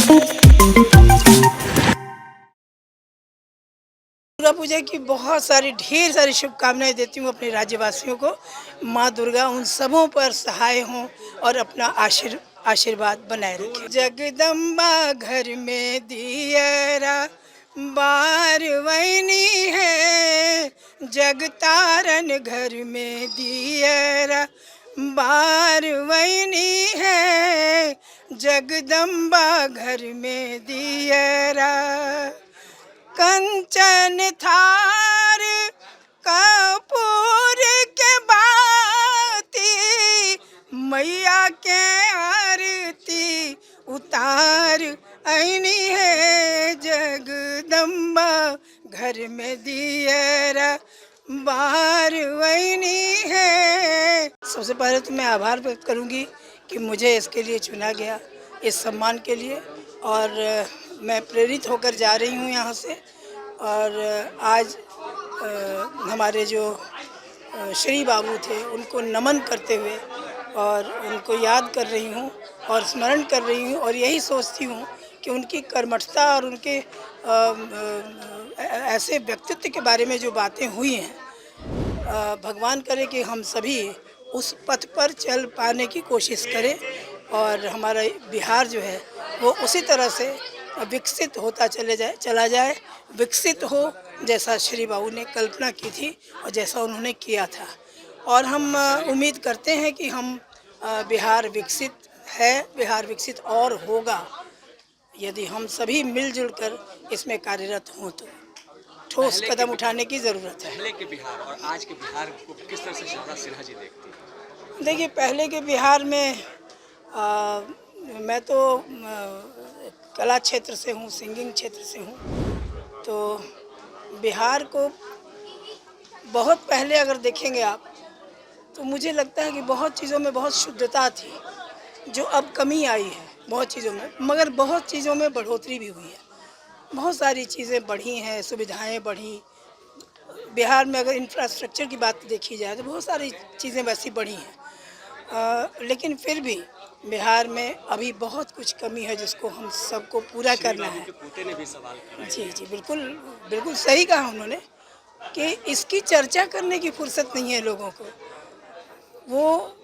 दुर्गा पूजा की बहुत सारी ढेर सारी शुभकामनाएं देती हूँ अपने राज्यवासियों को। माँ दुर्गा उन सबों पर सहाय हों और अपना आशीर्वाद बनाए रखें। जगदम्बा घर में दियरा बार वैनी है, जगतारन घर में दियरा बार वैनी है, जगदम्बा घर में दियरा। कंचन थार कपूर के बाती, मैया के आरती उतार ऐनी है, जगदम्बा घर में दियरा बार वैनी है। सबसे पहले तो मैं आभार व्यक्त करूंगी कि मुझे इसके लिए चुना गया, इस सम्मान के लिए। और मैं प्रेरित होकर जा रही हूँ यहाँ से। और आज हमारे जो श्री बाबू थे उनको नमन करते हुए और उनको याद कर रही हूँ और स्मरण कर रही हूँ, और यही सोचती हूँ कि उनकी कर्मठता और उनके ऐसे व्यक्तित्व के बारे में जो बातें हुई हैं, भगवान करे कि हम सभी उस पथ पर चल पाने की कोशिश करें और हमारा बिहार जो है वो उसी तरह से विकसित होता चला जाए, विकसित हो जैसा श्री बाबू ने कल्पना की थी और जैसा उन्होंने किया था। और हम उम्मीद करते हैं कि हम बिहार विकसित है, बिहार विकसित और होगा यदि हम सभी मिलजुल कर इसमें कार्यरत हों। तो ठोस कदम उठाने की ज़रूरत है। पहले के बिहार और आज के बिहार को किस तरह से शिवराज सिन्हा जी देखती हैं? देखिए, पहले के बिहार में मैं तो कला क्षेत्र से हूँ, सिंगिंग क्षेत्र से हूँ। तो बिहार को बहुत पहले अगर देखेंगे आप, तो मुझे लगता है कि बहुत चीज़ों में बहुत शुद्धता थी, जो अब कमी आई है बहुत चीज़ों में, मगर बहुत चीज़ों में बढ़ोतरी भी हुई है। बहुत सारी चीज़ें बढ़ी हैं, सुविधाएं बढ़ी। बिहार में अगर इंफ्रास्ट्रक्चर की बात देखी जाए तो बहुत सारी चीज़ें वैसी बढ़ी हैं, लेकिन फिर भी बिहार में अभी बहुत कुछ कमी है जिसको हम सबको पूरा करना है। पोते ने भी सवाल किया। जी, बिल्कुल बिल्कुल सही कहा उन्होंने कि इसकी चर्चा करने की फुर्सत नहीं है लोगों को। वो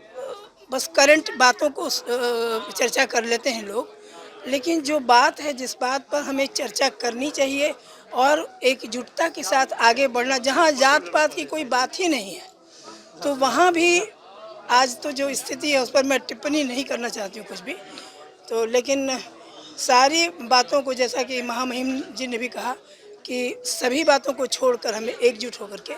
बस करंट बातों को चर्चा कर लेते हैं लोग, लेकिन जो बात है, जिस बात पर हमें चर्चा करनी चाहिए और एकजुटता के साथ आगे बढ़ना, जहाँ जात पात की कोई बात ही नहीं है, तो वहाँ भी आज तो जो स्थिति है उस पर मैं टिप्पणी नहीं करना चाहती हूँ कुछ भी। तो लेकिन सारी बातों को, जैसा कि महामहिम जी ने भी कहा कि सभी बातों को छोड़कर हमें एकजुट होकर के